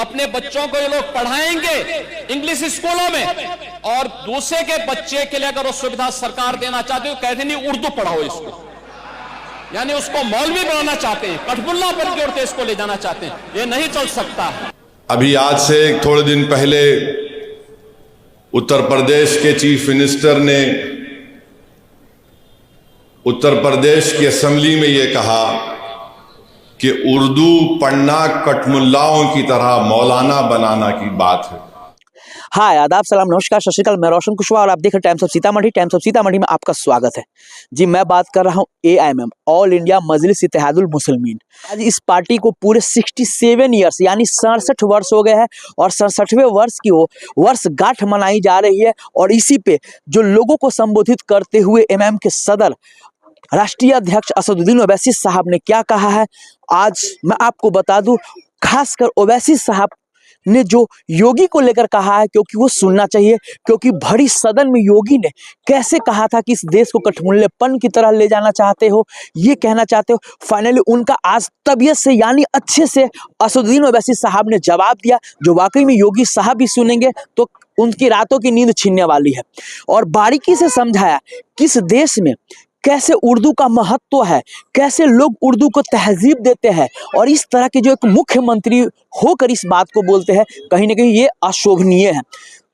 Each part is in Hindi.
अपने बच्चों को ये लोग पढ़ाएंगे इंग्लिश स्कूलों में, और दूसरे के बच्चे के लिए अगर वो सुविधा सरकार देना चाहते हो, कहते नहीं उर्दू पढ़ाओ इसको, यानी उसको मौलवी बनाना चाहते हैं, कठमुल्ला पर की ओर इसको ले जाना चाहते हैं। ये नहीं चल सकता। अभी आज से थोड़े दिन पहले उत्तर प्रदेश के चीफ मिनिस्टर ने उत्तर प्रदेश की असेंबली में ये कहा कि उर्दू पढ़ना कठमुल्लाओं की तरह मौलाना बनाना की बात है। हाय, आदाब, सलाम, नमस्कार, सत श्री अकाल। मैं रोशन कुशवाहा और आप देख रहे हैं times of Sitamarhi. Times of Sitamarhi में आपका स्वागत है। जी, मैं बात कर रहा हूँ AIMM, ऑल इंडिया मजलिस इत्तेहादुल मुस्लिमीन। आज इस पार्टी को पूरे 67 ईयर्स यानी 67 वर्ष हो गए हैं और 67वें वर्ष की वो वर्षगांठ मनाई जा रही है। और इसी पे जो लोगों को संबोधित करते हुए AIMM के सदर राष्ट्रीय अध्यक्ष असदुद्दीन ओवैसी साहब ने क्या कहा है, आज मैं आपको बता दूं। खासकर ओवैसी साहब ने जो योगी को लेकर कहा है, क्योंकि वो सुनना चाहिए, क्योंकि भरी सदन में योगी ने कैसे कहा था कि इस देश को कठमुल्लेपन की तरह ले जाना चाहते हो, ये कहना चाहते हो। फाइनली उनका आज तबीयत से यानी अच्छे से असदुद्दीन ओवैसी साहब ने जवाब दिया, जो वाकई में योगी साहब भी सुनेंगे तो उनकी रातों की नींद छीनने वाली है। और बारीकी से समझाया किस देश में कैसे उर्दू का महत्व है, कैसे लोग उर्दू को तहजीब देते हैं, और इस तरह के जो एक मुख्यमंत्री होकर इस बात को बोलते हैं, कहीं ना कहीं ये अशोभनीय है।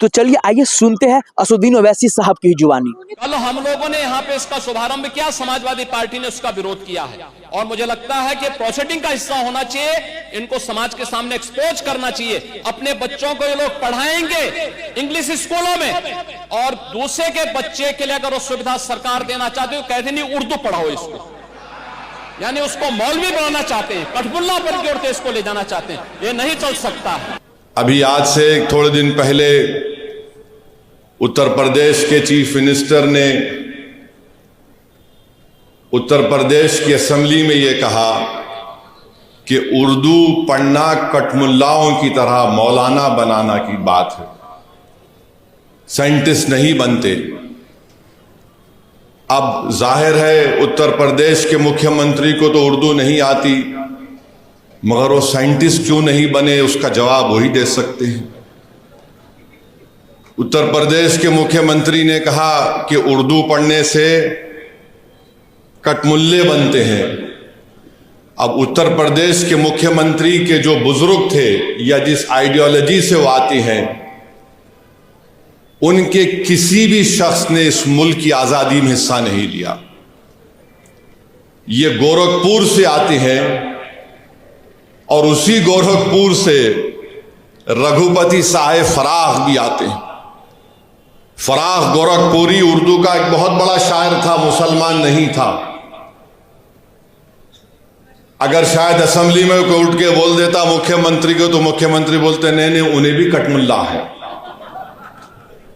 तो चलिए आइए सुनते हैं असदुद्दीन ओवैसी साहब की जुबानी। कल हम लोगों ने यहाँ पे इसका शुभारंभ किया, समाजवादी पार्टी ने उसका विरोध किया है, और मुझे लगता है कि प्रोसीडिंग का हिस्सा होना चाहिए, इनको समाज के सामने एक्सपोज करना चाहिए। अपने बच्चों को ये लोग पढ़ाएंगे इंग्लिश स्कूलों में, और दूसरे के बच्चे के लिए अगर वो सुविधा सरकार देना चाहते हो, कहते नहीं उर्दू पढ़ाओ इसको, यानी उसको मौलवी बनाना चाहते हैं, कठमुल्ला पर की ओर इसको ले जाना चाहते हैं। ये नहीं चल सकता। अभी आज से थोड़े दिन पहले उत्तर प्रदेश के चीफ मिनिस्टर ने उत्तर प्रदेश की असेंबली में ये कहा कि उर्दू पढ़ना कठमुल्लाओं की तरह मौलाना बनाना की बात है, साइंटिस्ट नहीं बनते। अब जाहिर है उत्तर प्रदेश के मुख्यमंत्री को तो उर्दू नहीं आती, मगर वो साइंटिस्ट क्यों नहीं बने, उसका जवाब वही दे सकते हैं। उत्तर प्रदेश के मुख्यमंत्री ने कहा कि उर्दू पढ़ने से कठमुल्ले बनते हैं। अब उत्तर प्रदेश के मुख्यमंत्री के जो बुजुर्ग थे या जिस आइडियोलॉजी से वो आती हैं, उनके किसी भी शख्स ने इस मुल्क की आज़ादी में हिस्सा नहीं लिया। ये गोरखपुर से आते हैं और उसी गोरखपुर से रघुपति साहेब फराख भी आते हैं। फराख गोरखपुरी उर्दू का एक बहुत बड़ा शायर था, मुसलमान नहीं था। अगर शायद असेंबली में कोई उठ के बोल देता मुख्यमंत्री को, तो मुख्यमंत्री बोलते नहीं नहीं उन्हें भी कठमुल्ला है।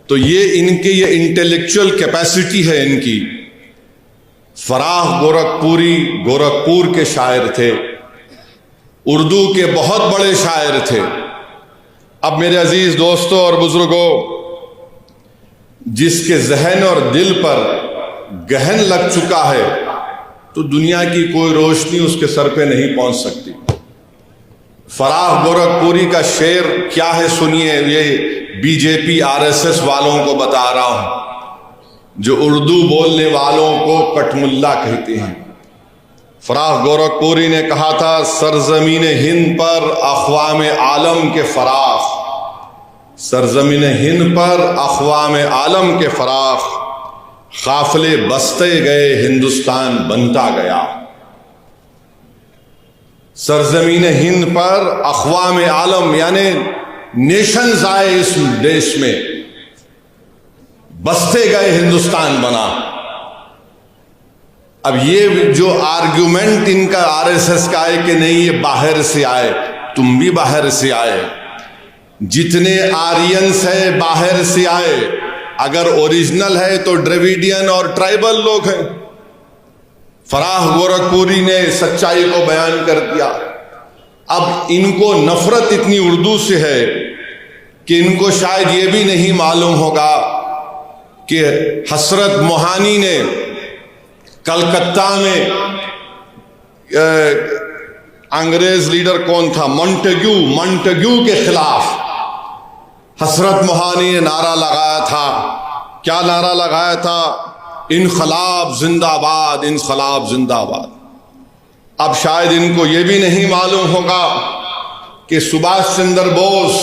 तो ये इनके ये इंटेलेक्चुअल कैपेसिटी है इनकी। फराख गोरखपुरी गोरखपुर के शायर थे, उर्दू के बहुत बड़े शायर थे। अब मेरे अजीज दोस्तों और बुजुर्गों, जिसके जहन और दिल पर गहन लग चुका है, तो दुनिया की कोई रोशनी उसके सर पे नहीं पहुंच सकती। फराख गोरखपुरी का शेर क्या है सुनिए, ये बीजेपी RSS वालों को बता रहा हूं, जो उर्दू बोलने वालों को कठमुल्ला कहते हैं। फराख गोरखपुरी ने कहा था, सरजमीन हिंद पर अक़वाम आलम के फराख, सरजमीन हिंद पर अक़वाम आलम के फराख, काफिले बसते गए हिंदुस्तान बनता गया। सरजमीन हिंद पर अक़वाम आलम यानी नेशंस आए इस देश में, बसते गए हिंदुस्तान बना। अब ये जो आर्ग्यूमेंट इनका RSS का है कि नहीं ये बाहर से आए, तुम भी बाहर से आए, जितने आर्यंस है बाहर से आए, अगर ओरिजिनल है तो द्रविडियन और ट्राइबल लोग हैं। फराख गोरखपुरी ने सच्चाई को बयान कर दिया। अब इनको नफरत इतनी उर्दू से है कि इनको शायद ये भी नहीं मालूम होगा कि हसरत मोहानी ने कलकत्ता में अंग्रेज लीडर कौन था? मॉन्टेग्यू के खिलाफ हसरत मोहानी ने नारा लगाया था। क्या नारा लगाया था? इनकलाब जिंदाबाद, इनकलाब जिंदाबाद। अब शायद इनको यह भी नहीं मालूम होगा कि सुभाष चंद्र बोस,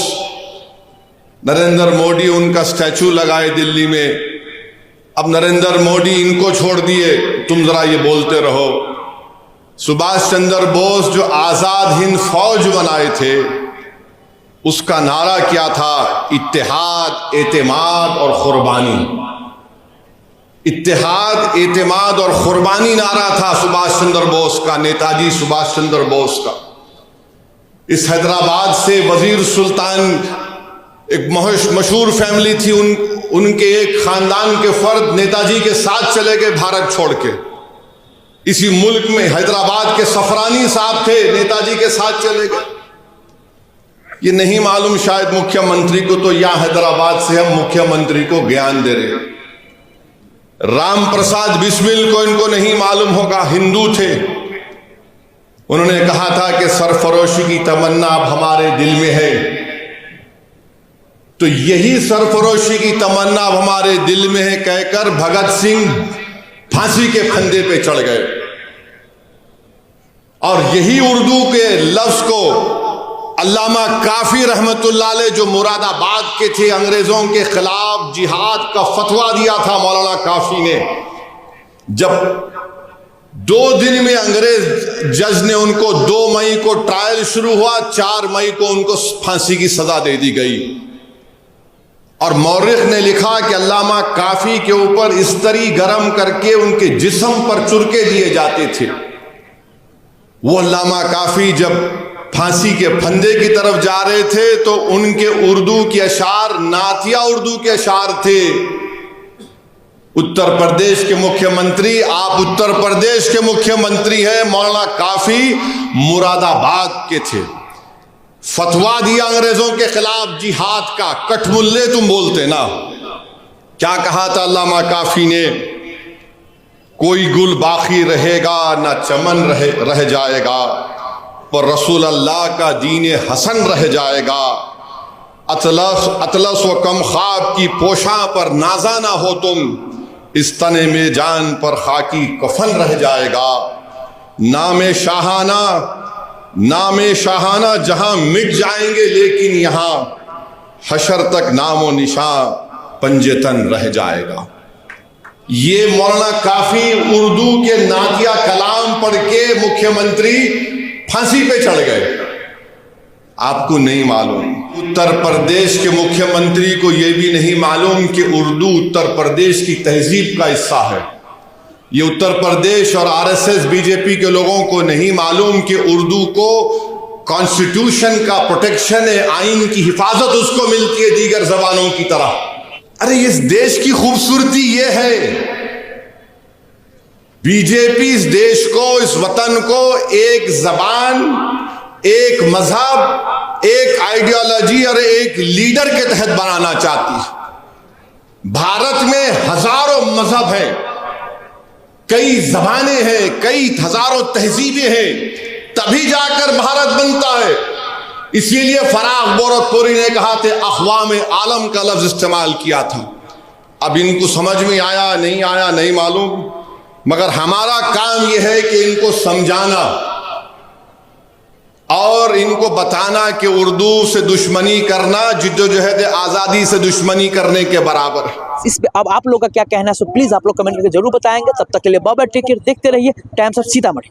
नरेंद्र मोदी उनका स्टैचू लगाए दिल्ली में। अब नरेंद्र मोदी इनको छोड़ दिए, तुम जरा ये बोलते रहो। सुभाष चंद्र बोस जो आजाद हिंद फौज बनाए थे, उसका नारा क्या था? इत्तेहाद, एतमाद और कुर्बानी। इत्तेहाद, एतमाद और कुर्बानी नारा था सुभाष चंद्र बोस का, नेताजी सुभाष चंद्र बोस का। इस हैदराबाद से वजीर सुल्तान, एक मशहूर फैमिली थी, उनके एक खानदान के फर्द नेताजी के साथ चले गए भारत छोड़ के। इसी मुल्क में हैदराबाद के सफरानी साहब थे, नेताजी के साथ चले गए। ये नहीं मालूम शायद मुख्यमंत्री को, तो यहां हैदराबाद से हम मुख्यमंत्री को ज्ञान दे रहे। राम प्रसाद बिस्मिल को इनको नहीं मालूम होगा, हिंदू थे। उन्होंने कहा था कि सरफरोशी की तमन्ना अब हमारे दिल में है। तो यही सरफरोशी की तमन्ना अब हमारे दिल में है कहकर भगत सिंह फांसी के फंदे पे चढ़ गए। और यही उर्दू के लफ्ज को अल्लामा काफी रहमतुल्लाह अलैह, जो मुरादाबाद के थे, अंग्रेजों के खिलाफ जिहाद का फतवा दिया था मौलाना काफी ने। जब 2 दिन में अंग्रेज जज ने उनको 2 मई को ट्रायल शुरू हुआ, 4 मई को उनको फांसी की सजा दे दी गई। और मौरिख ने लिखा कि अल्लामा काफी के ऊपर इस्तरी गरम करके उनके जिस्म पर चुरके दिए जाते थे। वो अल्लामा काफी जब फांसी के फंदे की तरफ जा रहे थे तो उनके उर्दू के अशार नातिया उर्दू के अशार थे। उत्तर प्रदेश के मुख्यमंत्री, आप उत्तर प्रदेश के मुख्यमंत्री हैं, मौलाना काफी मुरादाबाद के थे। फतवा दिया अंग्रेजों के खिलाफ जिहाद का, कठमुल्ले तुम बोलते ना। क्या कहा था अल्लामा काफी ने? कोई गुल बाकी रहेगा ना चमन रह जाएगा, पर रसूल अल्लाह का दीन हसन रह जाएगा। अतलस व कम ख्वाब की पोशा पर नाजा ना हो तुम, इस तने में जान पर खाकी कफन रह जाएगा। नामे शाहाना जहां मिट जाएंगे, लेकिन यहां हशर तक नामो निशान पंजतन रह जाएगा। ये मौलाना काफी उर्दू के नातिया कलाम पढ़ के मुख्यमंत्री फांसी पे चढ़ गए। आपको नहीं मालूम, उत्तर प्रदेश के मुख्यमंत्री को यह भी नहीं मालूम कि उर्दू उत्तर प्रदेश की तहजीब का हिस्सा है। ये उत्तर प्रदेश और आरएसएस बीजेपी के लोगों को नहीं मालूम कि उर्दू को कॉन्स्टिट्यूशन का प्रोटेक्शन है, आइन की हिफाजत उसको मिलती है दीगर जबानों की तरह। अरे इस देश की खूबसूरती ये है, बीजेपी इस देश को, इस वतन को एक जबान, एक मजहब, एक आइडियोलॉजी और एक लीडर के तहत बनाना चाहती है। भारत में हजारों मजहब हैं, कई जबानें हैं, कई हजारों तहजीबें हैं, तभी जाकर भारत बनता है। इसीलिए फराग गोरखपुरी ने कहा थे अक़वाम आलम का लफ्ज इस्तेमाल किया था। अब इनको समझ में आया नहीं मालूम, मगर हमारा काम यह है कि इनको समझाना और इनको बताना कि उर्दू से दुश्मनी करना जिद्दोजहद आज़ादी से दुश्मनी करने के बराबर है। इस पे अब आप लोग का क्या कहना है, सो प्लीज आप लोग कमेंट करके जरूर बताएंगे। तब तक के लिए बाय बाय, टेक केयर, देखते रहिए टाइम्स ऑफ सीतामढ़ी।